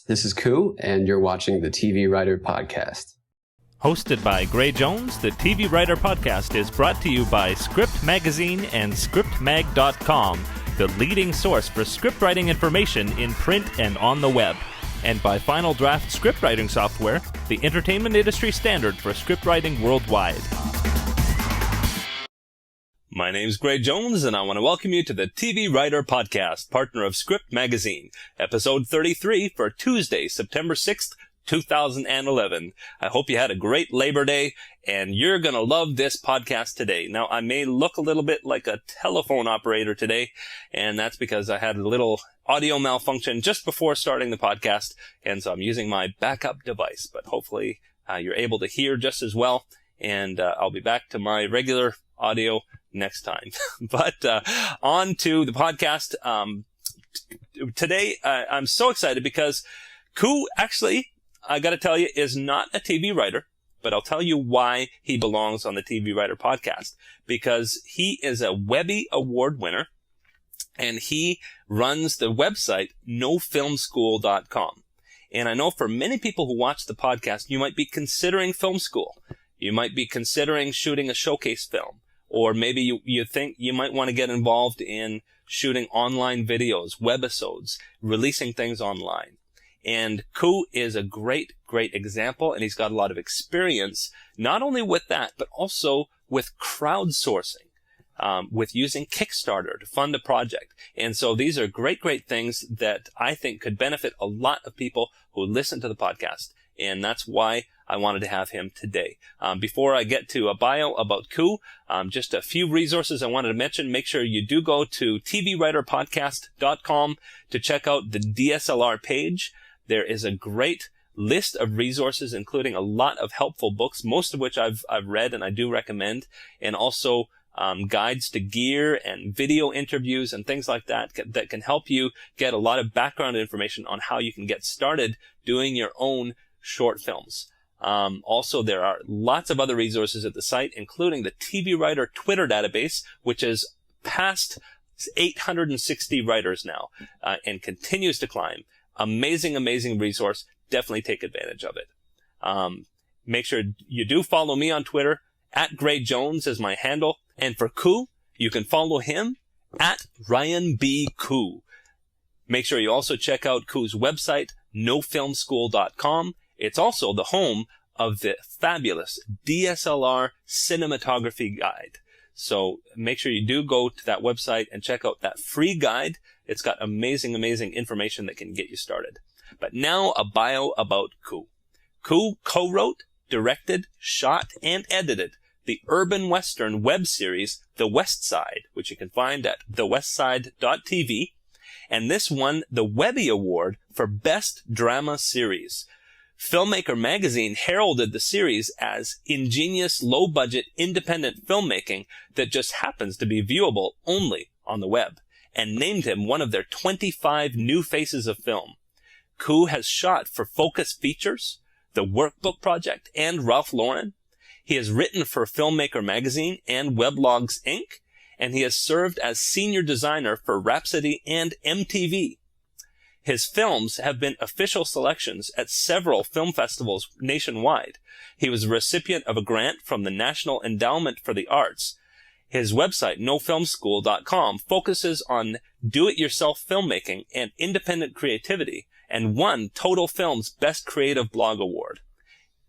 This is Koo, and you're watching the TV Writer Podcast. Hosted by Gray Jones, the TV Writer Podcast is brought to you by Script Magazine and ScriptMag.com, the leading source for scriptwriting information in print and on the web, and by Final Draft scriptwriting software, the entertainment industry standard for scriptwriting worldwide. My name's Gray Jones, and I want to welcome you to the TV Writer Podcast, partner of Script Magazine, episode 33 for Tuesday, September 6th, 2011. I hope you had a great Labor Day, and you're going to love this podcast today. Now, I may look a little bit like a telephone operator today, and that's because I had a little audio malfunction just before starting the podcast, and so I'm using my backup device, but hopefully you're able to hear just as well, and I'll be back to my regular audio next time. But on to the podcast. Today, I'm so excited because Koo, actually, I got to tell you, is not a TV writer, but I'll tell you why he belongs on the TV Writer Podcast. Because he is a Webby Award winner, and he runs the website nofilmschool.com. And I know for many people who watch the podcast, you might be considering film school. You might be considering shooting a showcase film. Or maybe you think you might want to get involved in shooting online videos, webisodes, releasing things online. And Koo is a great example, and he's got a lot of experience, not only with that, but also with crowdsourcing, with using Kickstarter to fund a project. And so these are great things that I think could benefit a lot of people who listen to the podcast. And that's why I wanted to have him today. Before I get to a bio about Koo, just a few resources I wanted to mention. Make sure you do go to tvwriterpodcast.com to check out the DSLR page. There is a great list of resources, including a lot of helpful books, most of which I've read and I do recommend, and also guides to gear and video interviews and things like that that can help you get a lot of background information on how you can get started doing your own short films. Also, there are lots of other resources at the site, including the TV Writer Twitter database, which is past 860 writers now, and continues to climb. Amazing resource. Definitely take advantage of it. Make sure you do follow me on Twitter. @Gray Jones is my handle. And for Koo, you can follow him @RyanB.Koo. Make sure you also check out Koo's website, nofilmschool.com. It's also the home of the fabulous DSLR cinematography guide. So make sure you do go to that website and check out that free guide. It's got amazing information that can get you started. But now a bio about Koo. Koo co-wrote, directed, shot, and edited the urban western web series The West Side, which you can find at thewestside.tv. And this won the Webby Award for Best Drama Series. Filmmaker Magazine heralded the series as ingenious, low-budget, independent filmmaking that just happens to be viewable only on the web, and named him one of their 25 new faces of film. Koo has shot for Focus Features, The Workbook Project, and Ralph Lauren. He has written for Filmmaker Magazine and Weblogs Inc., and he has served as senior designer for Rhapsody and MTV. His films have been official selections at several film festivals nationwide. He was a recipient of a grant from the National Endowment for the Arts. His website, nofilmschool.com, focuses on do-it-yourself filmmaking and independent creativity, and won Total Film's Best Creative Blog Award.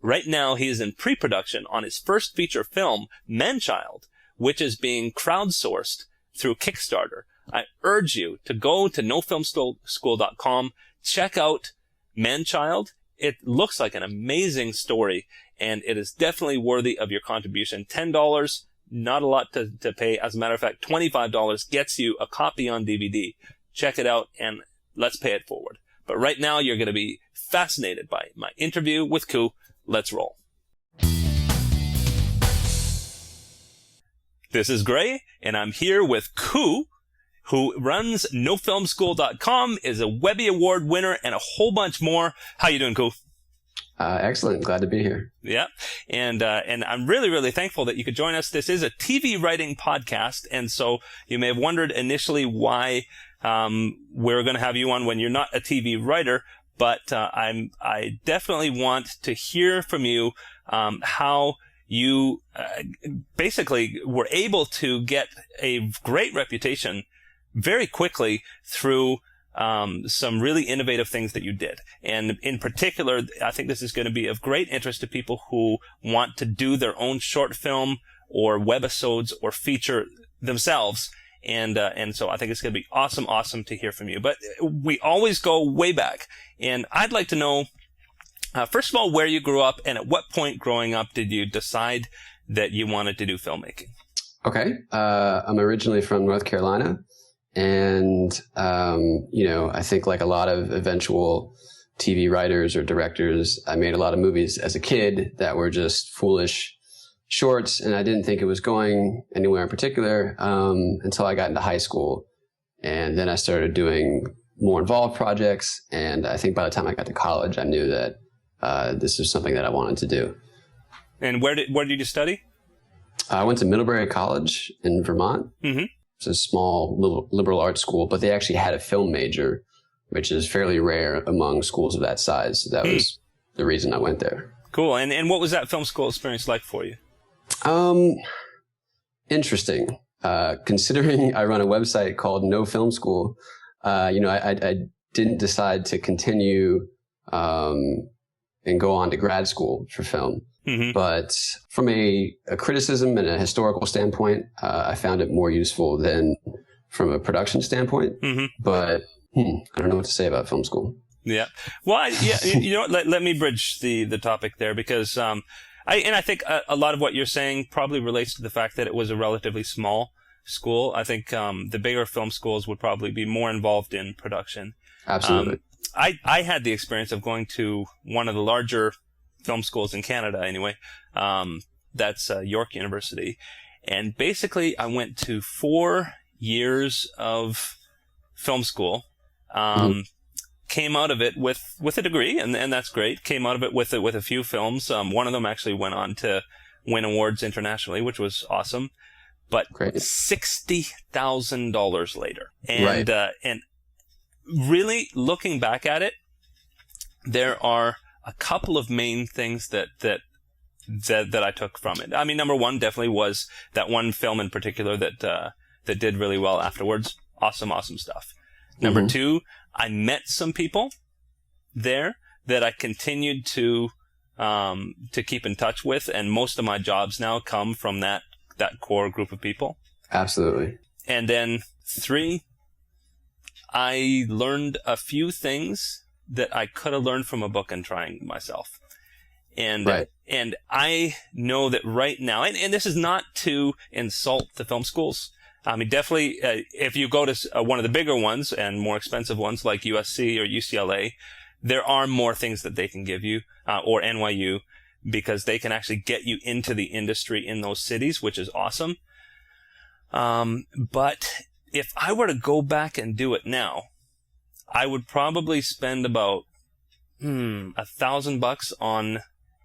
Right now, he is in pre-production on his first feature film, Manchild, which is being crowdsourced through Kickstarter. I urge you to go to nofilmschool.com, check out Manchild. It looks like an amazing story, and it is definitely worthy of your contribution. $10, not a lot to pay. As a matter of fact, $25 gets you a copy on DVD. Check it out, and let's pay it forward. But right now, you're going to be fascinated by my interview with Koo. Let's roll. This is Gray, and I'm here with Koo, who runs nofilmschool.com, is a Webby Award winner, and a whole bunch more. How you doing, Koo? Excellent. Glad to be here. Yeah. And I'm really thankful that you could join us. This is a TV writing podcast. And so you may have wondered initially why we're going to have you on when you're not a TV writer. but I definitely want to hear from you how you basically were able to get a great reputation very quickly through some really innovative things that you did. And in particular, I think this is going to be of great interest to people who want to do their own short film or webisodes or feature themselves. And so I think it's going to be awesome to hear from you. But we always go way back. And I'd like to know, first of all, where you grew up and at what point growing up did you decide that you wanted to do filmmaking? Okay. I'm originally from North Carolina. And, I think like a lot of eventual TV writers or directors, I made a lot of movies as a kid that were just foolish shorts. And I didn't think it was going anywhere in particular until I got into high school. And then I started doing more involved projects. And I think by the time I got to college, I knew that this was something that I wanted to do. And where did you study? I went to Middlebury College in Vermont. Mm-hmm. It's a small liberal arts school, but they actually had a film major, which is fairly rare among schools of that size. So that was the reason I went there. Cool. And what was that film school experience like for you? Interesting. Considering I run a website called No Film School, I didn't decide to continue and go on to grad school for film. Mm-hmm. But from a criticism and a historical standpoint, I found it more useful than from a production standpoint. Mm-hmm. But I don't know what to say about film school. Yeah. Well, you know what? Let me bridge the topic there because I think a lot of what you're saying probably relates to the fact that it was a relatively small school. I think the bigger film schools would probably be more involved in production. Absolutely. I had the experience of going to one of the larger film schools in Canada anyway. That's York University. And basically I went to 4 years of film school, came out of it with a degree and that's great. Came out of it with a few films. One of them actually went on to win awards internationally, which was awesome, but $60,000 later. And, and really looking back at it, there are a couple of main things that I took from it. I mean, number one definitely was that one film in particular that did really well afterwards. Awesome stuff. Number two, I met some people there that I continued to keep in touch with, and most of my jobs now come from that core group of people. Absolutely. And then 3, I learned a few things that I could have learned from a book and trying myself. And and I know that right now, and this is not to insult the film schools. I mean, definitely, if you go to one of the bigger ones and more expensive ones like USC or UCLA, there are more things that they can give you, or NYU, because they can actually get you into the industry in those cities, which is awesome. But if I were to go back and do it now, I would probably spend about $1,000 on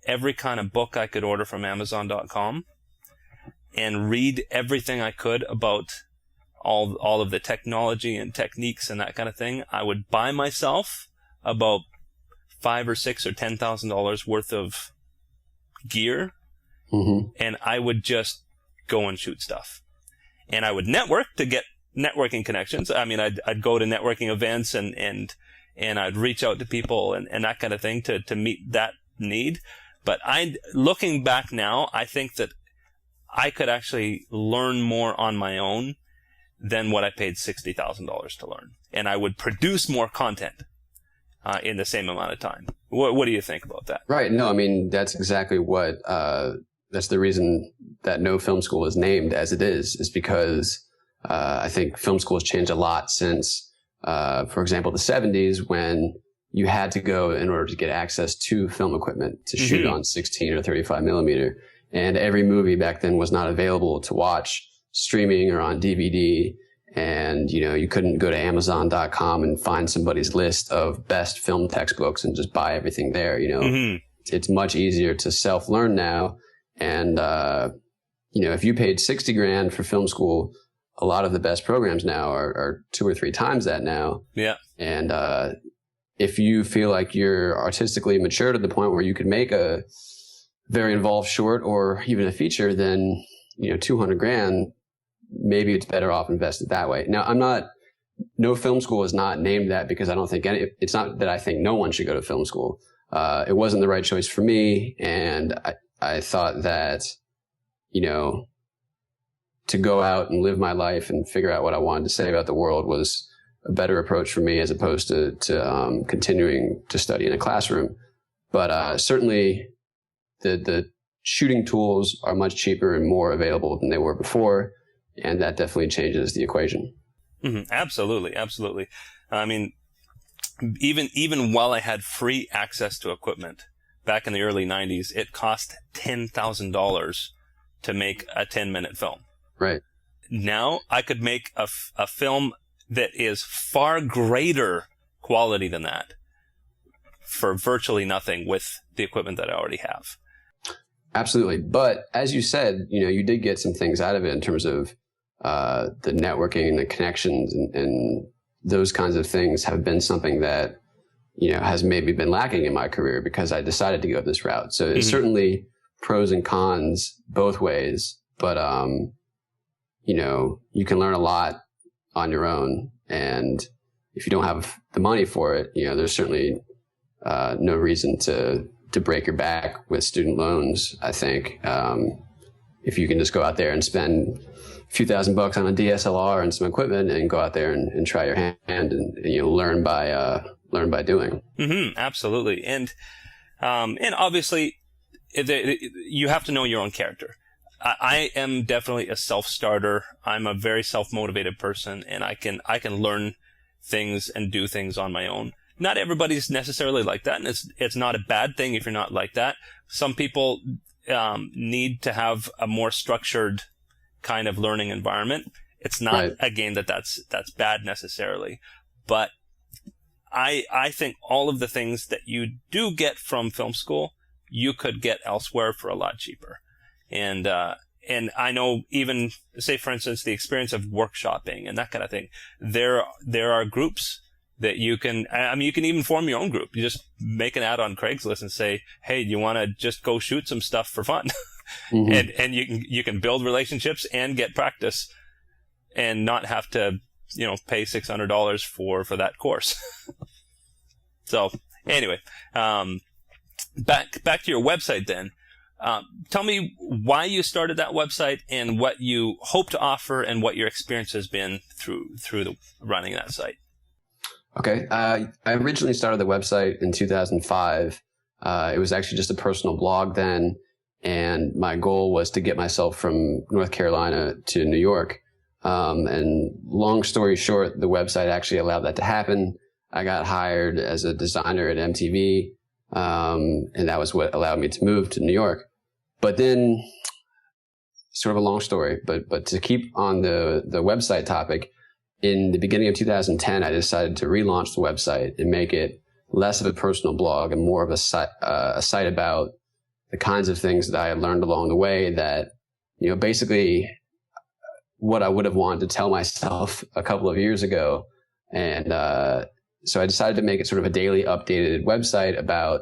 every kind of book I could order from Amazon.com and read everything I could about all of the technology and techniques and that kind of thing. I would buy myself about $5,000 or $6,000 or $10,000 worth of gear, and I would just go and shoot stuff. And I would network to get networking connections. I mean, I'd go to networking events and I'd reach out to people and that kind of thing to meet that need. But looking back now, I think that I could actually learn more on my own than what I paid $60,000 to learn. And I would produce more content in the same amount of time. What do you think about that? Right. No, I mean, that's exactly what, that's the reason that No Film School is named as it is because I think film school has changed a lot since, for example, the 70s when you had to go in order to get access to film equipment to shoot on 16 or 35 millimeter. And every movie back then was not available to watch streaming or on DVD. And, you couldn't go to Amazon.com and find somebody's list of best film textbooks and just buy everything there. It's much easier to self-learn now. And, if you paid $60,000 for film school, a lot of the best programs now are 2 or 3 times that now. Yeah. And, if you feel like you're artistically mature to the point where you could make a very involved short or even a feature, then, $200,000, maybe it's better off invested that way. Now, no film school is not named that because I don't think it's not that I think no one should go to film school. It wasn't the right choice for me. And I thought that, to go out and live my life and figure out what I wanted to say about the world was a better approach for me as opposed to continuing to study in a classroom. But certainly the shooting tools are much cheaper and more available than they were before. And that definitely changes the equation. Mm-hmm. Absolutely. Absolutely. I mean, even while I had free access to equipment back in the early 90s, it cost $10,000 to make a 10-minute film. Right. Now I could make a film that is far greater quality than that for virtually nothing with the equipment that I already have. Absolutely. But as you said, you did get some things out of it in terms of the networking and the connections and those kinds of things have been something that, has maybe been lacking in my career because I decided to go this route. So it's certainly pros and cons both ways, but, you can learn a lot on your own. And if you don't have the money for it, there's certainly no reason to break your back with student loans, I think. If you can just go out there and spend a few $1,000 on a DSLR and some equipment and go out there and try your hand and learn by doing. Mm-hmm, absolutely. And obviously you have to know your own character. I am definitely a self-starter. I'm a very self-motivated person, and I can learn things and do things on my own. Not everybody's necessarily like that, and it's not a bad thing if you're not like that. Some people need to have a more structured kind of learning environment. It's not, right, again, that's bad necessarily, but I think all of the things that you do get from film school, you could get elsewhere for a lot cheaper. And I know even, say, for instance, the experience of workshopping and that kind of thing, there are groups that you can even form your own group. You just make an ad on Craigslist and say, hey, you want to just go shoot some stuff for fun? Mm-hmm. and you can build relationships and get practice and not have to, pay $600 for that course. So anyway, back to your website then. Tell me why you started that website and what you hope to offer and what your experience has been through running that site. Okay. I originally started the website in 2005. It was actually just a personal blog then. And my goal was to get myself from North Carolina to New York. And long story short, the website actually allowed that to happen. I got hired as a designer at MTV. And that was what allowed me to move to New York. But then, sort of a long story, but to keep on the website topic, in the beginning of 2010, I decided to relaunch the website and make it less of a personal blog and more of a site about the kinds of things that I had learned along the way that, basically what I would have wanted to tell myself a couple of years ago. And so I decided to make it sort of a daily updated website about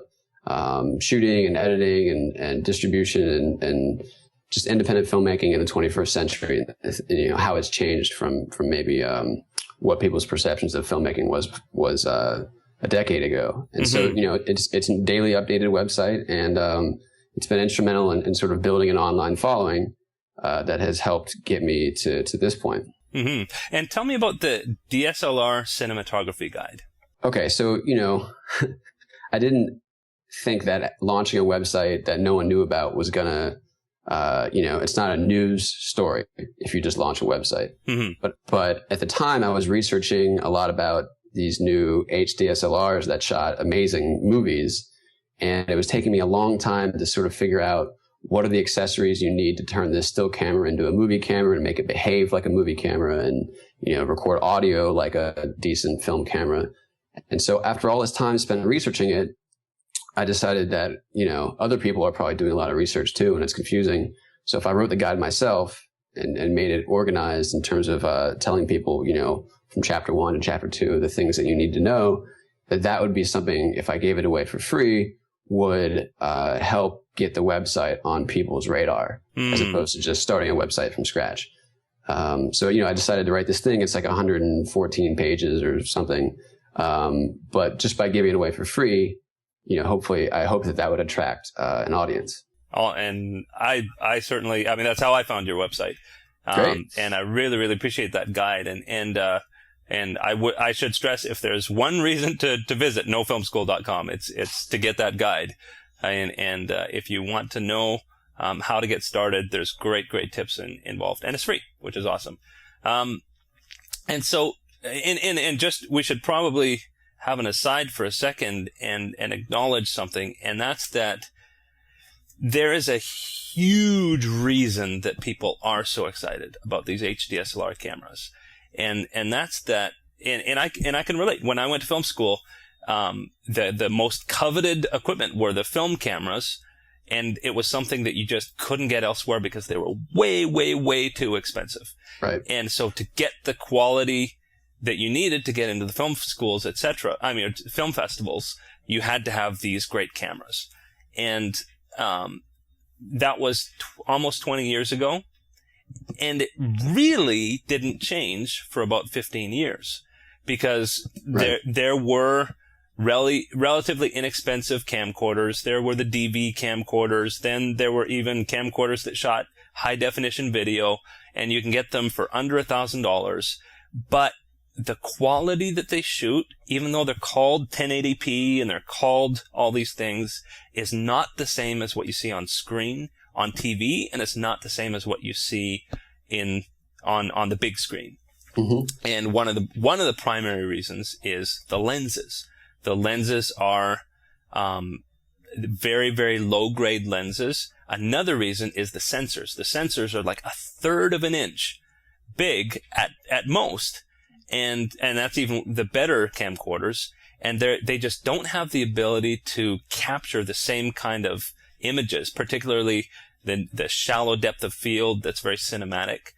shooting and editing and distribution and just independent filmmaking in the 21st century, how it's changed from maybe what people's perceptions of filmmaking was a decade ago. And so, it's a daily updated website, and it's been instrumental in sort of building an online following that has helped get me to this point. Mm-hmm. And tell me about the DSLR cinematography guide. Okay, so, I didn't think that launching a website that no one knew about was gonna, it's not a news story if you just launch a website. Mm-hmm. But at the time I was researching a lot about these new HDSLRs that shot amazing movies. And it was taking me a long time to sort of figure out what are the accessories you need to turn this still camera into a movie camera and make it behave like a movie camera and, record audio like a decent film camera. And so after all this time spent researching it, I decided that, other people are probably doing a lot of research too, and it's confusing. So if I wrote the guide myself and made it organized in terms of telling people, from chapter 1 to chapter 2, the things that you need to know, that would be something, if I gave it away for free, would help get the website on people's radar, as opposed to just starting a website from scratch. So, I decided to write this thing. It's like 114 pages or something. But just by giving it away for free, hopefully, I hope that would attract an audience. Oh, and I certainly, that's how I found your website. Great. And I really, really appreciate that guide. And I should stress, if there's one reason to visit nofilmschool.com, it's to get that guide. And if you want to know how to get started, there's great tips involved, and it's free, which is awesome. And so, and just, we should probably have an aside for a second and acknowledge something, and that's that there is a huge reason that people are so excited about these HDSLR cameras. And that's that, and I can relate. When I went to film school, the most coveted equipment were the film cameras, and it was something that you just couldn't get elsewhere because they were way too expensive. Right. And so to get the quality that you needed to get into the film schools, etc., film festivals, you had to have these great cameras. And that was almost 20 years ago. And it really didn't change for about 15 years, because right. there were relatively inexpensive camcorders. There were the DV camcorders. Then there were even camcorders that shot high definition video, and you can get them for under $1,000. But the quality that they shoot, even though they're called 1080p and they're called all these things, is not the same as what you see on screen on TV, and it's not the same as what you see on the big screen. Mm-hmm. And one of the primary reasons is the lenses. The lenses are very low grade lenses. Another reason is the sensors. The sensors are like 1/3 of an inch big at most, and that's even the better camcorders. And they just don't have the ability to capture the same kind of images, particularly the shallow depth of field that's very cinematic.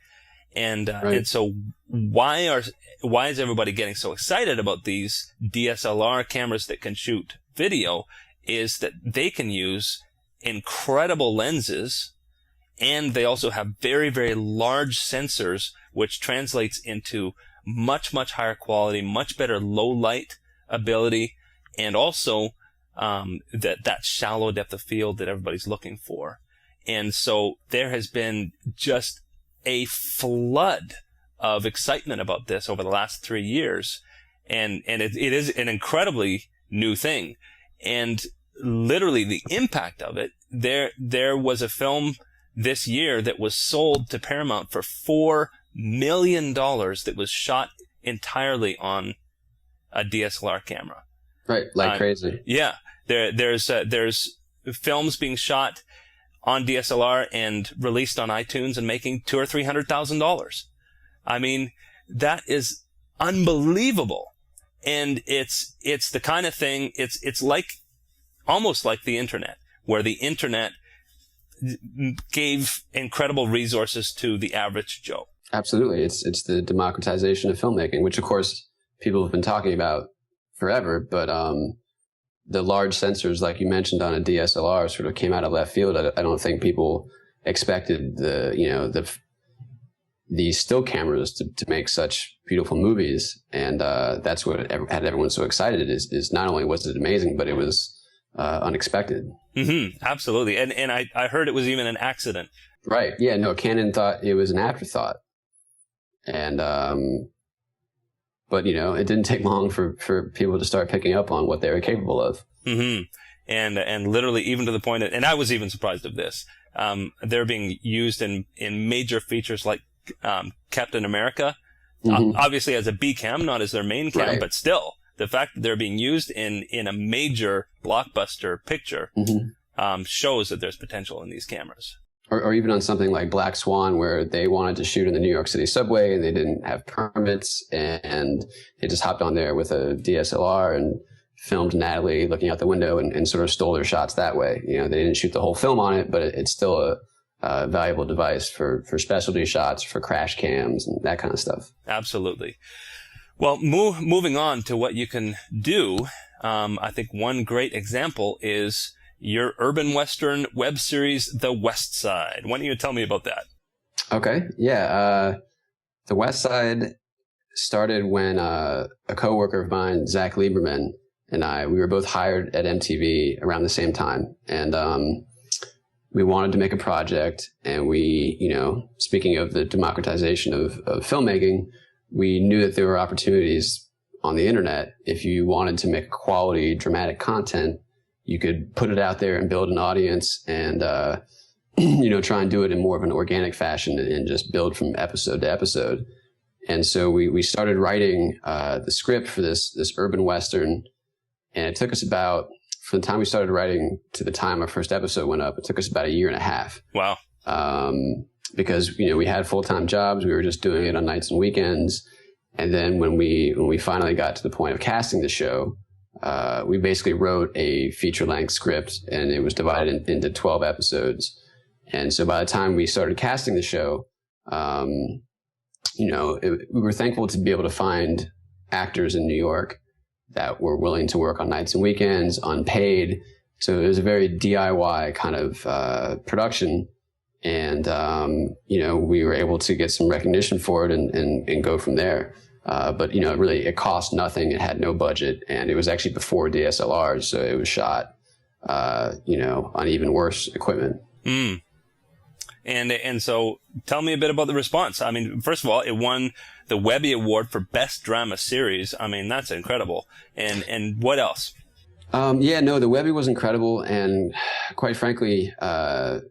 And right. and so why is everybody getting so excited about these DSLR cameras that can shoot video? Is that they can use incredible lenses, and they also have very large sensors, which translates into much higher quality, much better low light ability, and also that shallow depth of field that everybody's looking for. And so there has been just a flood of excitement about this over the last 3 years, and it is an incredibly new thing. And literally the impact of it, there was a film this year that was sold to Paramount for $4 million that was shot entirely on a DSLR camera. Right, like crazy. Yeah, there's films being shot on DSLR and released on iTunes and making $200,000 or $300,000. I mean, that is unbelievable, and it's the kind of thing. It's like almost like the internet, where the internet gave incredible resources to the average Joe. Absolutely, it's the democratization of filmmaking, which of course people have been talking about forever, but the large sensors, like you mentioned, on a DSLR sort of came out of left field. I don't think people expected the still cameras to make such beautiful movies, and that's what had everyone so excited. Is not only was it amazing, but it was unexpected. Mm-hmm, absolutely, and I heard it was even an accident. Right? Yeah. No, Canon thought it was an afterthought, and but it didn't take long for people to start picking up on what they were capable of. Mm-hmm. And literally even to the point and I was even surprised of this. They're being used in major features like Captain America, mm-hmm. Obviously as a B cam, not as their main cam, right. but still the fact that they're being used in a major blockbuster picture mm-hmm. Shows that there's potential in these cameras. Or even on something like Black Swan, where they wanted to shoot in the New York City subway and they didn't have permits, and they just hopped on there with a DSLR and filmed Natalie looking out the window and sort of stole their shots that way. They didn't shoot the whole film on it, but it's still a valuable device for specialty shots, for crash cams and that kind of stuff. Absolutely. Well, moving on to what you can do, I think one great example is your urban Western web series, The West Side. Why don't you tell me about that? Okay. Yeah. The West Side started when a coworker of mine, Zach Lieberman, and we were both hired at MTV around the same time. And we wanted to make a project. And we, speaking of the democratization of filmmaking, we knew that there were opportunities on the internet. If you wanted to make quality, dramatic content, you could put it out there and build an audience and, try and do it in more of an organic fashion and just build from episode to episode. And so we started writing the script for this urban Western. And it took us about, from the time we started writing to the time our first episode went up, it took us about 1.5 years. Wow. Because, we had full-time jobs. We were just doing it on nights and weekends. And then when we finally got to the point of casting the show, we basically wrote a feature-length script, and it was divided into 12 episodes. And so by the time we started casting the show, we were thankful to be able to find actors in New York that were willing to work on nights and weekends, unpaid. So it was a very DIY kind of production. And, we were able to get some recognition for it and go from there. But it cost nothing. It had no budget, and it was actually before DSLRs. So it was shot, on even worse equipment. Mm. And so tell me a bit about the response. I mean, first of all, it won the Webby Award for Best Drama Series. I mean, that's incredible. And what else? The Webby was incredible. And quite frankly, our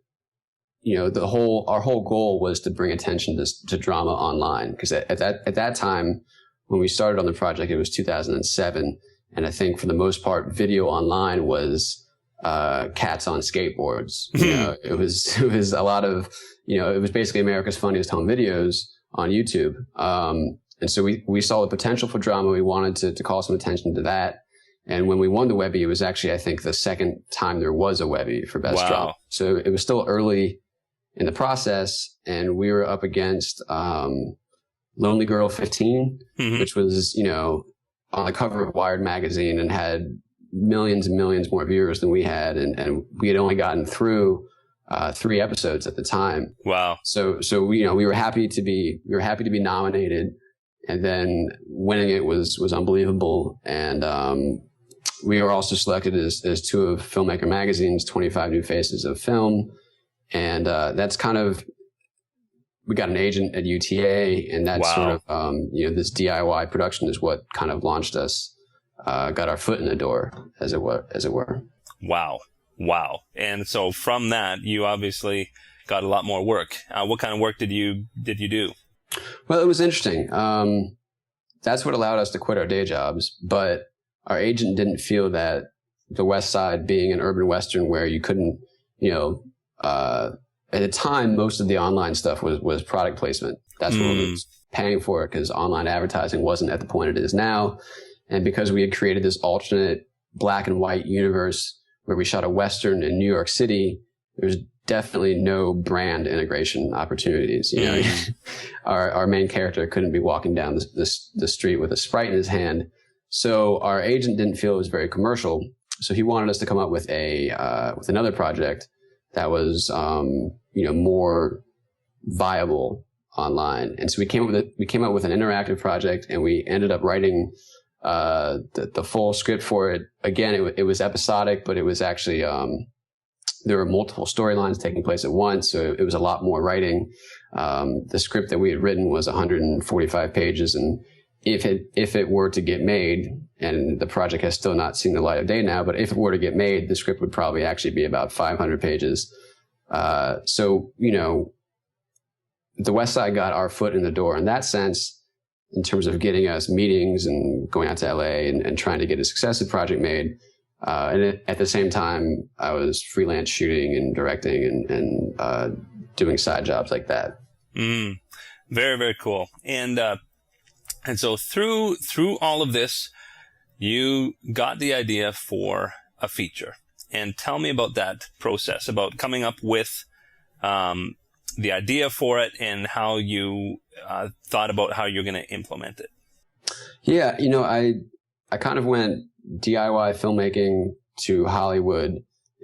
whole goal was to bring attention to drama online. Because at that time, when we started on the project, it was 2007. And I think for the most part, video online was cats on skateboards. It was a lot of, it was basically America's Funniest Home Videos on YouTube. And so we saw the potential for drama. We wanted to call some attention to that. And when we won the Webby, it was actually, I think, the second time there was a Webby for Best Drama. So it was still early in the process, and we were up against Lonely Girl 15, which was, on the cover of Wired magazine and had millions and millions more viewers than we had, and we had only gotten through 3 episodes at the time. Wow! So we were happy to be nominated, and then winning it was unbelievable. And we were also selected as 2 of Filmmaker Magazine's 25 New Faces of Film, and that's kind of, we got an agent at UTA, and that's sort of this DIY production is what kind of launched us. Got our foot in the door, as it were. Wow. And so from that, you obviously got a lot more work. What kind of work did you do? Well, it was interesting. That's what allowed us to quit our day jobs, but our agent didn't feel that the West Side being an urban Western where you couldn't, at the time, most of the online stuff was product placement. That's what we was paying for, because online advertising wasn't at the point it is now. And because we had created this alternate black and white universe where we shot a Western in New York City, there's definitely no brand integration opportunities. Our main character couldn't be walking down the street with a Sprite in his hand. So our agent didn't feel it was very commercial. So he wanted us to come up with with another project that was, more viable online. And so we came up with an interactive project, and we ended up writing the full script for it. Again, it was episodic, but it was actually, there were multiple storylines taking place at once. So it was a lot more writing. The script that we had written was 145 pages. And if it were to get made, and the project has still not seen the light of day now, but if it were to get made, the script would probably actually be about 500 pages. So, the West Side got our foot in the door in that sense, in terms of getting us meetings and going out to LA and trying to get a successive project made. And at the same time, I was freelance shooting and directing and doing side jobs like that. Very, very cool. And so through all of this, you got the idea for a feature. And tell me about that process, about coming up with the idea for it and how you thought about how you're going to implement it. Yeah, I kind of went DIY filmmaking to Hollywood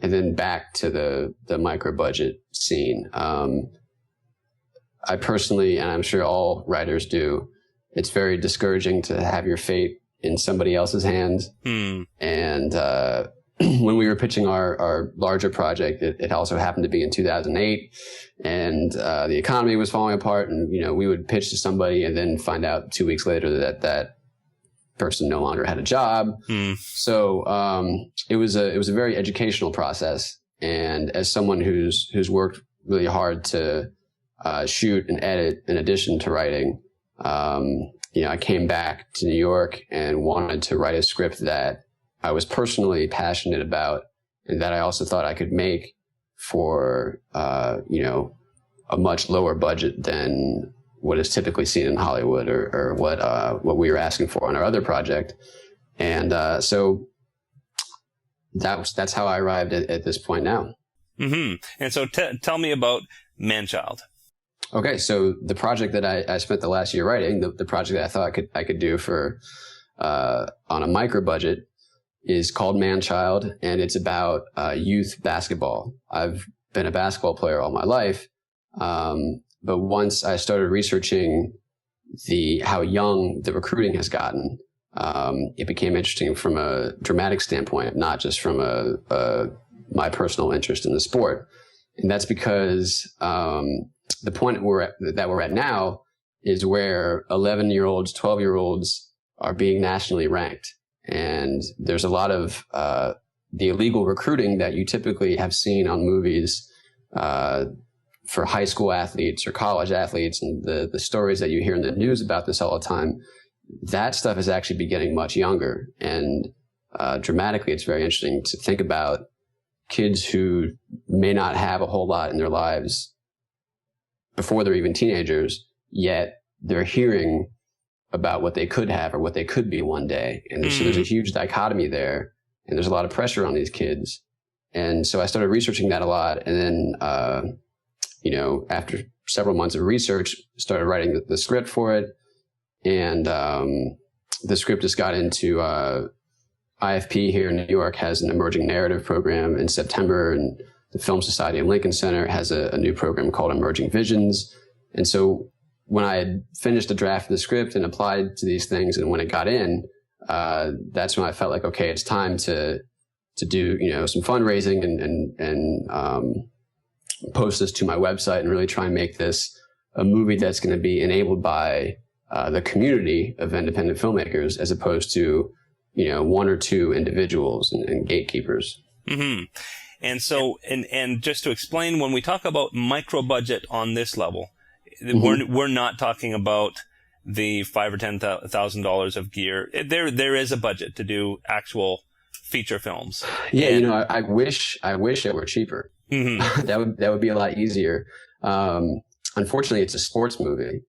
and then back to the micro budget scene. I personally, and I'm sure all writers do, it's very discouraging to have your fate in somebody else's hands. And when we were pitching our larger project, it also happened to be in 2008, and the economy was falling apart, and we would pitch to somebody and then find out 2 weeks later that person no longer had a job. So it was a very educational process, and as someone who's worked really hard to shoot and edit in addition to writing, I came back to New York and wanted to write a script that I was personally passionate about, and that I also thought I could make for, a much lower budget than what is typically seen in Hollywood or what we were asking for on our other project. And so that's how I arrived at this point now. And so tell me about Manchild. Okay, so the project that I spent the last year writing, the project that I thought I could do for on a micro budget, is called Manchild, and it's about youth basketball. I've been a basketball player all my life, but once I started researching how young the recruiting has gotten, it became interesting from a dramatic standpoint, not just from my personal interest in the sport. And that's because the point that we're at now is where 11-year-olds, 12-year-olds are being nationally ranked. And there's a lot of the illegal recruiting that you typically have seen on movies for high school athletes or college athletes, and the stories that you hear in the news about this all the time. That stuff is actually beginning much younger. And dramatically, it's very interesting to think about kids who may not have a whole lot in their lives before they're even teenagers, yet they're hearing about what they could have or what they could be one day. And so there's a huge dichotomy there, and there's a lot of pressure on these kids. And so I started researching that a lot. And then, after several months of research, started writing the script for it. And the script just got into IFP here in New York has an emerging narrative program in September, and the Film Society of Lincoln Center has a new program called Emerging Visions. And so when I had finished a draft of the script and applied to these things, and when it got in, that's when I felt like, okay, it's time to do, some fundraising and post this to my website and really try and make this a movie that's going to be enabled by the community of independent filmmakers, as opposed to, one or two individuals and gatekeepers. And so, and just to explain, when we talk about micro budget on this level, we're not talking about the $5,000 or $10,000 of gear. There is a budget to do actual feature films. Yeah, I wish it were cheaper. That would be a lot easier. Unfortunately, it's a sports movie,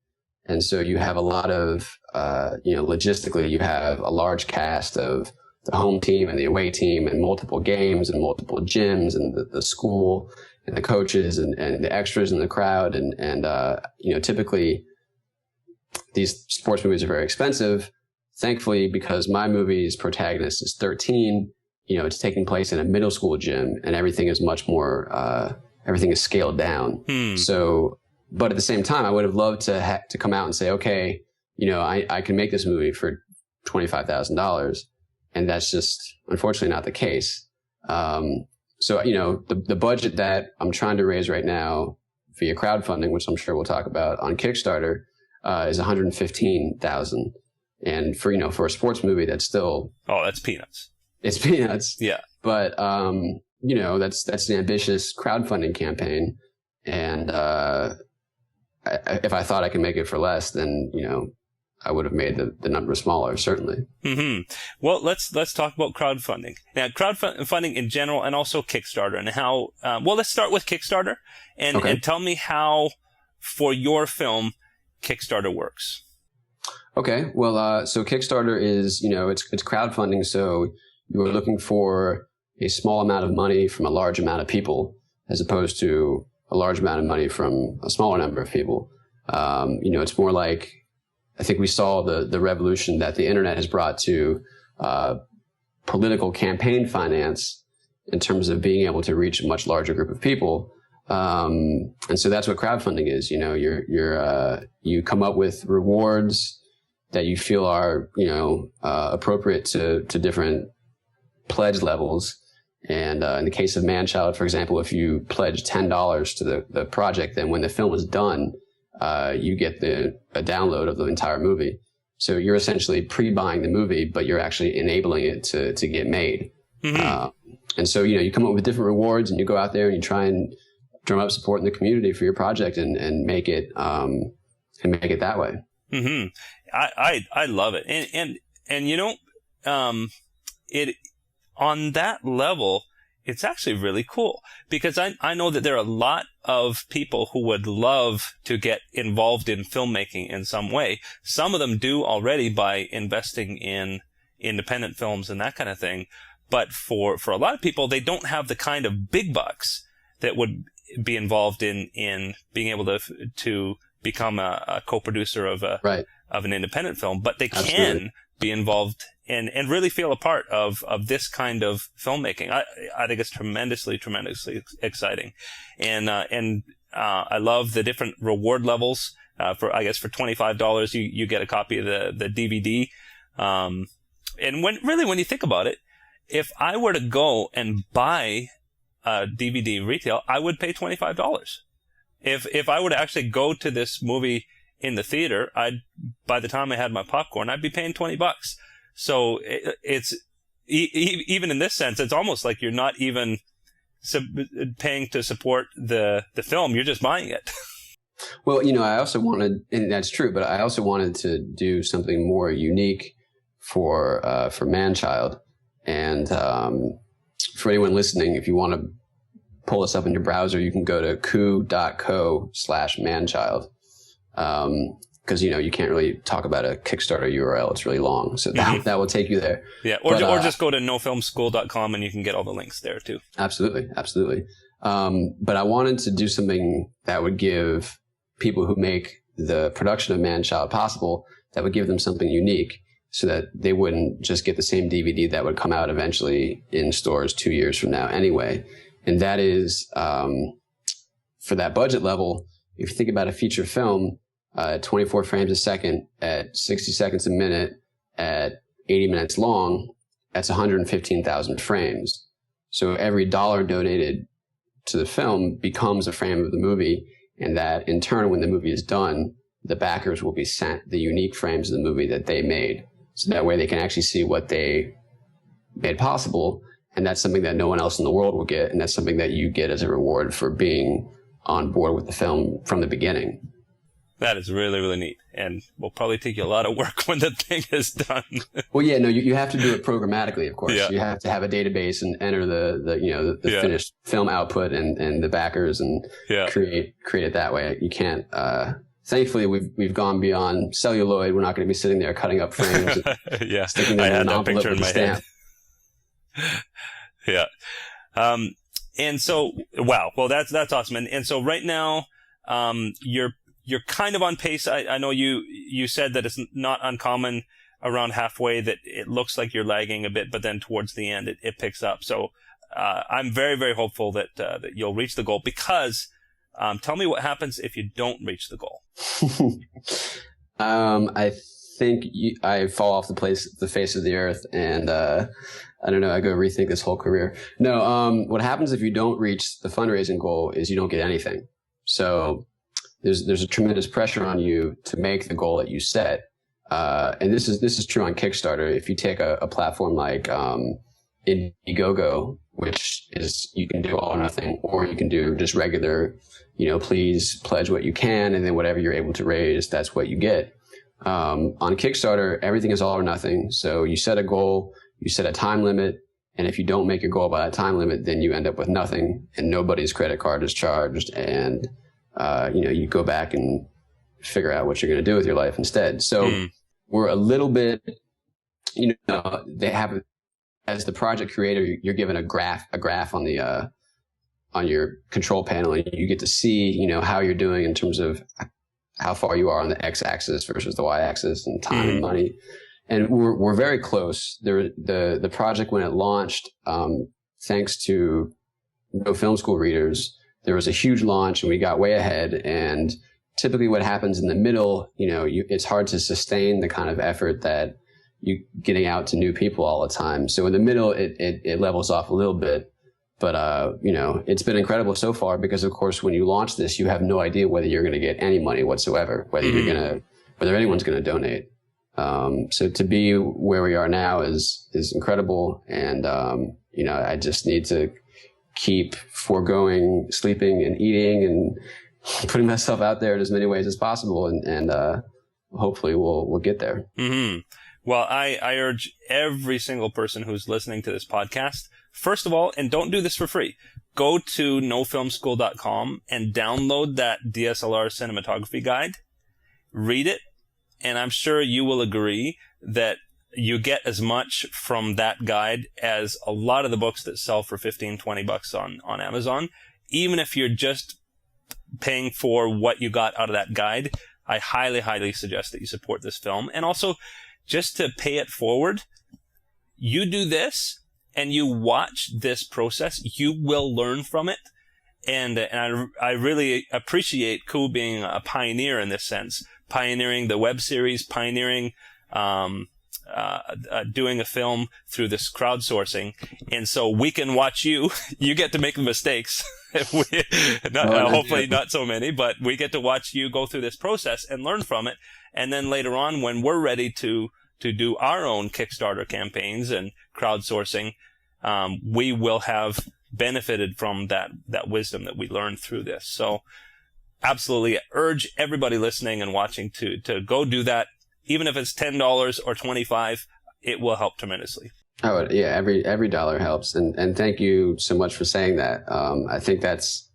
and so you have a lot of logistically, you have a large cast of the home team and the away team, and multiple games and multiple gyms, and the school and the coaches and the extras in the crowd. And typically these sports movies are very expensive. Thankfully, because my movie's protagonist is 13, it's taking place in a middle school gym, and everything is much more, everything is scaled down. So, but at the same time, I would have loved to come out and say, okay, I can make this movie for $25,000. And that's just unfortunately not the case. So, the budget that I'm trying to raise right now via crowdfunding, which I'm sure we'll talk about on Kickstarter, is $115,000. And for a sports movie, that's still... Oh, that's peanuts. It's peanuts. Yeah. But, that's an ambitious crowdfunding campaign. And if I thought I could make it for less, then, I would have made the number smaller, certainly. Well, let's talk about crowdfunding. Now, crowdfunding in general, and also Kickstarter, and how, let's start with Kickstarter, and tell me how, for your film, Kickstarter works. Okay. Well, so Kickstarter is, it's crowdfunding. So you are looking for a small amount of money from a large amount of people, as opposed to a large amount of money from a smaller number of people. It's more like I think we saw the revolution that the internet has brought to political campaign finance in terms of being able to reach a much larger group of people. And so that's what crowdfunding is. You know, you come up with rewards that you feel are, appropriate to different pledge levels. And in the case of Manchild, for example, if you pledge $10 to the project, then when the film is done, you get a download of the entire movie. So you're essentially pre-buying the movie, but you're actually enabling it to get made. Mm-hmm. And so, you come up with different rewards, and you go out there and you try and drum up support in the community for your project and make it that way. Mm-hmm. I love it. And it on that level, it's actually really cool, because I know that there are a lot of people who would love to get involved in filmmaking in some way. Some of them do already by investing in independent films and that kind of thing. But for a lot of people, they don't have the kind of big bucks that would be involved in being able to become a co-producer of an independent film, but they can be involved and really feel a part of this kind of filmmaking. I think it's tremendously exciting. And I love the different reward levels. For $25, you get a copy of the DVD. And when you think about it, if I were to go and buy a DVD retail, I would pay $25. If I were to actually go to this movie in the theater, by the time I had my popcorn, I'd be paying $20. So it's even in this sense, it's almost like you're not even paying to support the film; you're just buying it. Well, I also wanted, and that's true, but I also wanted to do something more unique for Manchild. And for anyone listening, if you want to pull this up in your browser, you can go to coup.co/Manchild. Because, you can't really talk about a Kickstarter URL. It's really long. So that will take you there. Yeah. Or just go to nofilmschool.com and you can get all the links there too. Absolutely. But I wanted to do something that would give people who make the production of Manchild possible, that would give them something unique, so that they wouldn't just get the same DVD that would come out eventually in stores 2 years from now anyway. And that is, for that budget level, if you think about a feature film, 24 frames a second at 60 seconds a minute at 80 minutes long, that's 115,000 frames. So every dollar donated to the film becomes a frame of the movie. And that in turn, when the movie is done, the backers will be sent the unique frames of the movie that they made. So that way they can actually see what they made possible. And that's something that no one else in the world will get. And that's something that you get as a reward for being on board with the film from the beginning. That is really, really neat. And will probably take you a lot of work when the thing is done. Well, yeah, no, you have to do it programmatically, of course. Yeah. You have to have a database and enter the finished film output and the backers and create it that way. You can't, thankfully we've gone beyond celluloid. We're not going to be sitting there cutting up frames and sticking them in an envelope with a stamp. Yeah. And so, wow. Well, that's awesome. And so right now, you're kind of on pace. I know you said that it's not uncommon around halfway that it looks like you're lagging a bit, but then towards the end it picks up. So I'm very, very hopeful that you'll reach the goal, because tell me what happens if you don't reach the goal. I think I fall off the face of the earth, and I don't know, I go rethink this whole career. No, what happens if you don't reach the fundraising goal is you don't get anything. So there's a tremendous pressure on you to make the goal that you set. And this is true on Kickstarter. If you take a platform like Indiegogo, which is, you can do all or nothing, or you can do just regular, please pledge what you can, and then whatever you're able to raise, that's what you get. On Kickstarter, everything is all or nothing. So you set a goal, you set a time limit, and if you don't make your goal by that time limit, then you end up with nothing, and nobody's credit card is charged, and you go back and figure out what you're going to do with your life instead. So we're a little bit, they have, as the project creator, you're given a graph on the on your control panel, and you get to see how you're doing in terms of how far you are on the x-axis versus the y-axis and time and money. And we're very close. The project, when it launched, thanks to No Film School readers, there was a huge launch and we got way ahead. And typically what happens in the middle, it's hard to sustain the kind of effort that you getting out to new people all the time. So in the middle, it levels off a little bit. But, it's been incredible so far because, of course, when you launch this, you have no idea whether you're going to get any money whatsoever, whether anyone's going to donate. So to be where we are now is incredible. And, I just need to keep foregoing sleeping and eating and putting myself out there in as many ways as possible. And hopefully we'll get there. Mm-hmm. Well, I urge every single person who's listening to this podcast, first of all, and don't do this for free, go to nofilmschool.com and download that DSLR cinematography guide, read it, and I'm sure you will agree that you get as much from that guide as a lot of the books that sell for $15-20 on Amazon. Even if you're just paying for what you got out of that guide, I highly, highly suggest that you support this film. And also, just to pay it forward, you do this and you watch this process, you will learn from it. And I really appreciate Koo being a pioneer in this sense, pioneering the web series, pioneering doing a film through this crowdsourcing. And so we can watch you get to make the mistakes. Hopefully not so many, but we get to watch you go through this process and learn from it. And then later on, when we're ready to do our own Kickstarter campaigns and crowdsourcing, we will have benefited from that wisdom that we learned through this. So absolutely urge everybody listening and watching to go do that. Even if it's $10 or $25, it will help tremendously. Oh yeah, every dollar helps, and thank you so much for saying that. I think that's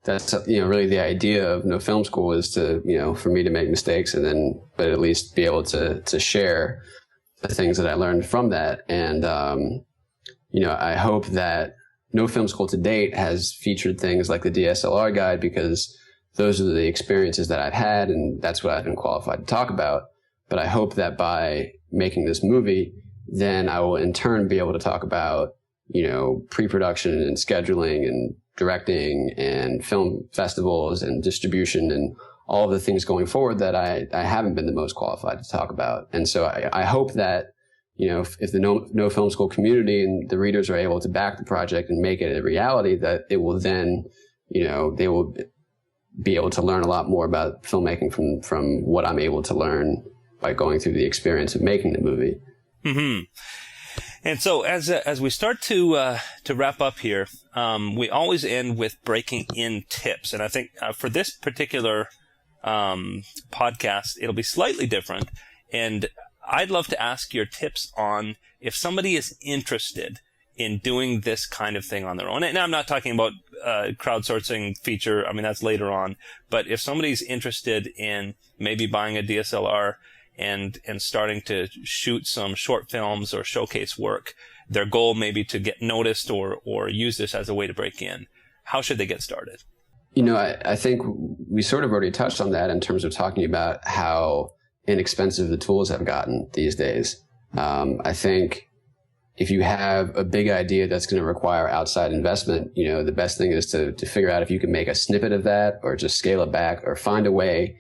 really the idea of No Film School is to for me to make mistakes but at least be able to share the things that I learned from that. And I hope that No Film School to date has featured things like the DSLR guide, because those are the experiences that I've had, and that's what I've been qualified to talk about. But I hope that by making this movie, then I will in turn be able to talk about, pre-production and scheduling and directing and film festivals and distribution and all of the things going forward that I haven't been the most qualified to talk about. And so I hope that, if the No Film School community and the readers are able to back the project and make it a reality, that it will then, they will be able to learn a lot more about filmmaking from what I'm able to learn by going through the experience of making the movie. Mm-hmm. And so as we start to wrap up here, we always end with breaking in tips. And I think for this particular podcast, it'll be slightly different. And I'd love to ask your tips on if somebody is interested in doing this kind of thing on their own. And I'm not talking about crowdsourcing feature. I mean, that's later on. But if somebody's interested in maybe buying a DSLR and starting to shoot some short films or showcase work, their goal may be to get noticed or use this as a way to break in, how should they get started? I think we sort of already touched on that in terms of talking about how inexpensive the tools have gotten these days. I think if you have a big idea that's going to require outside investment, the best thing is to figure out if you can make a snippet of that or just scale it back or find a way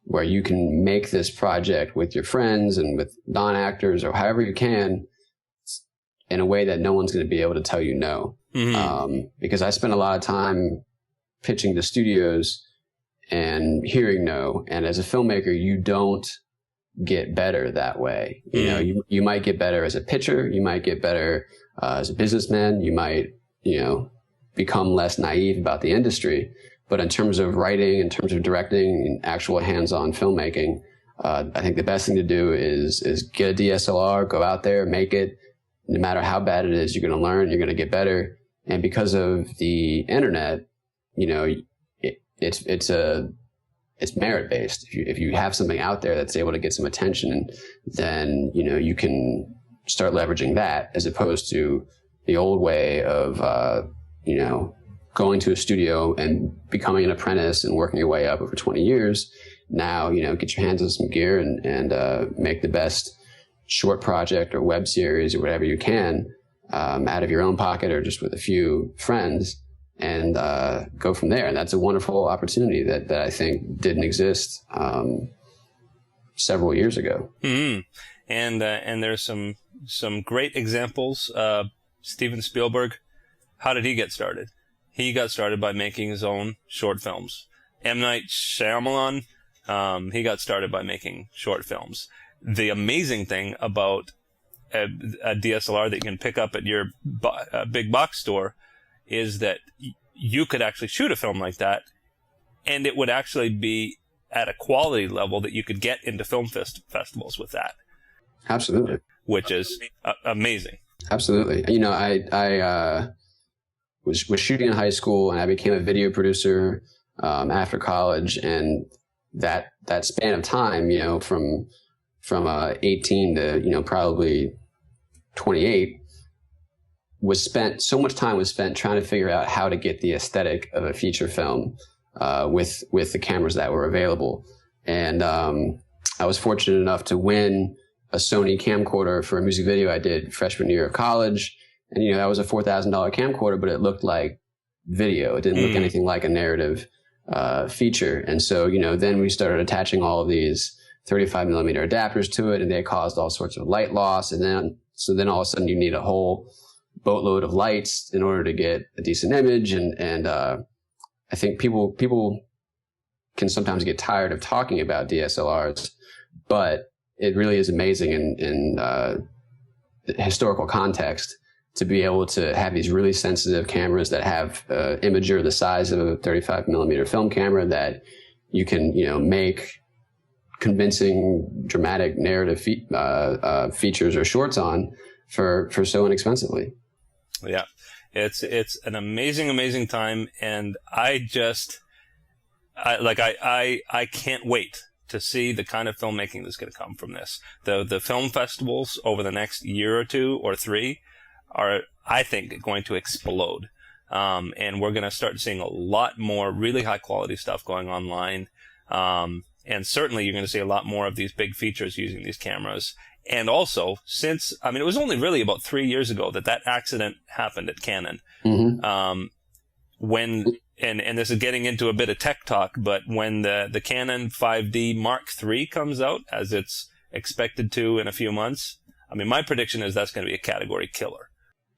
where you can make this project with your friends and with non-actors or however you can in a way that no one's going to be able to tell you no. Mm-hmm. Because I spent a lot of time pitching to studios and hearing no. And as a filmmaker, you don't get better that way. Mm-hmm. You might get better as a pitcher. You might get better as a businessman. You might, become less naive about the industry. But in terms of writing, in terms of directing and actual hands-on filmmaking, I think the best thing to do is get a DSLR, go out there, make it. No matter how bad it is, you're going to learn, you're going to get better. And because of the internet, it's merit-based. If you have something out there that's able to get some attention, then, you can start leveraging that as opposed to the old way of, going to a studio and becoming an apprentice and working your way up over 20 years now, get your hands on some gear and make the best short project or web series or whatever you can out of your own pocket or just with a few friends, and go from there. And that's a wonderful opportunity that I think didn't exist several years ago. Mm-hmm. And there's some great examples. Steven Spielberg, how did he get started? He got started by making his own short films. M. Night Shyamalan, he got started by making short films. The amazing thing about a DSLR that you can pick up at your big box store is that you could actually shoot a film like that, and it would actually be at a quality level that you could get into film festivals with that. Absolutely. Which is amazing. Absolutely. I was shooting in high school, and I became a video producer after college, and that span of time, from 18 to probably 28, so much time was spent trying to figure out how to get the aesthetic of a feature film with the cameras that were available. And I was fortunate enough to win a Sony camcorder for a music video I did freshman year of college. And, that was a $4,000 camcorder, but it looked like video. It didn't look anything like a narrative feature. And so, then we started attaching all of these 35 millimeter adapters to it, and they caused all sorts of light loss. And then all of a sudden you need a whole boatload of lights in order to get a decent image. And I think people can sometimes get tired of talking about DSLRs, but it really is amazing in historical context to be able to have these really sensitive cameras that have imager the size of a 35 millimeter film camera that you can, make convincing, dramatic narrative features or shorts on for so inexpensively. Yeah, it's an amazing time, and I can't wait to see the kind of filmmaking that's going to come from this. The film festivals over the next year or two or three are, I think, going to explode. And we're going to start seeing a lot more really high quality stuff going online. And certainly you're going to see a lot more of these big features using these cameras. And also, it was only really about 3 years ago that accident happened at Canon. Mm-hmm. And this is getting into a bit of tech talk, but when the Canon 5D Mark III comes out, as it's expected to in a few months, my prediction is that's going to be a category killer.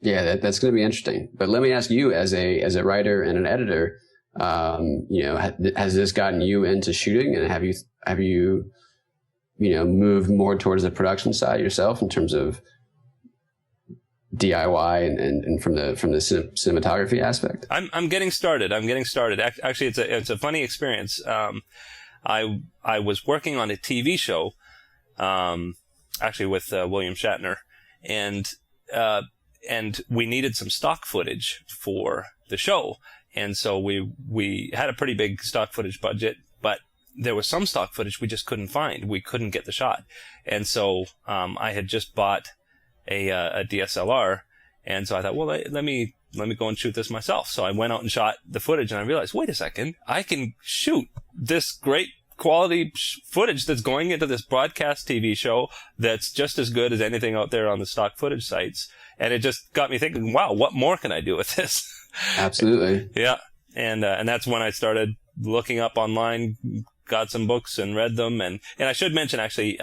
Yeah, that's going to be interesting. But let me ask you, as a writer and an editor, has this gotten you into shooting, and have you moved more towards the production side yourself in terms of DIY and from the cinematography aspect? I'm getting started. Actually, it's a funny experience. I was working on a TV show, actually with William Shatner, and we needed some stock footage for the show. And so we had a pretty big stock footage budget, but there was some stock footage we just couldn't find. We couldn't get the shot. And so I had just bought a DSLR, and so I thought, well, let me go and shoot this myself. So I went out and shot the footage, and I realized, wait a second, I can shoot this great quality footage that's going into this broadcast TV show that's just as good as anything out there on the stock footage sites. And it just got me thinking, wow, what more can I do with this? Absolutely. Yeah. And that's when I started looking up online, got some books and read them. And I should mention, actually,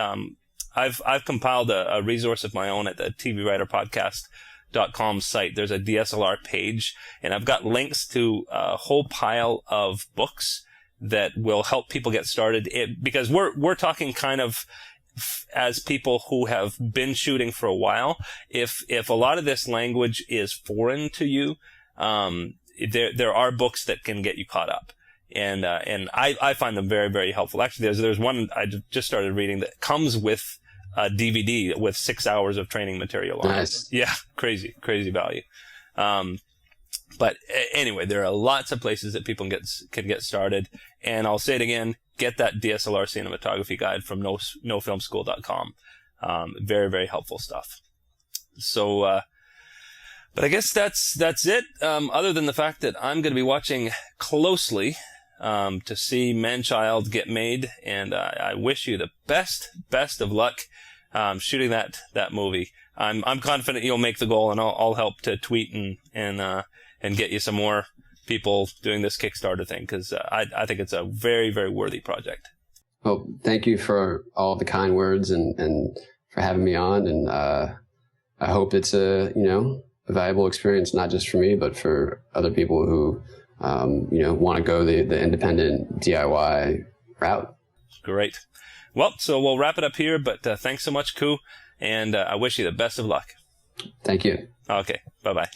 I've compiled a resource of my own at the TVWriterPodcast.com site. There's a DSLR page, and I've got links to a whole pile of books that will help people get started. Because we're talking kind of as people who have been shooting for a while. If a lot of this language is foreign to you, there are books that can get you caught up. And I find them very, very helpful. Actually, there's one I just started reading that comes with a DVD with 6 hours of training material on it. Yeah, crazy value. But anyway, there are lots of places that people can get started. And I'll say it again, get that DSLR cinematography guide from nofilmschool.com. Very, very helpful stuff. So, but I guess that's it. Other than the fact that I'm going to be watching closely to see Man-Child get made, and I wish you the best of luck shooting that movie. I'm confident you'll make the goal, and I'll help to tweet and get you some more people doing this Kickstarter thing, because I think it's a very, very worthy project. Well, thank you for all the kind words and for having me on, and I hope it's a valuable experience, not just for me, but for other people who want to go the independent DIY route. Great. Well, so we'll wrap it up here, but thanks so much, Koo, and I wish you the best of luck. Thank you. Okay, bye-bye.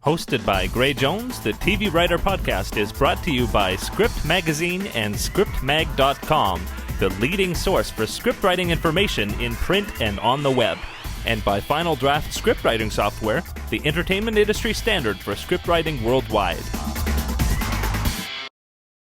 Hosted by Gray Jones, the TV Writer Podcast is brought to you by Script Magazine and ScriptMag.com, the leading source for scriptwriting information in print and on the web, and by Final Draft scriptwriting software, the entertainment industry standard for scriptwriting worldwide.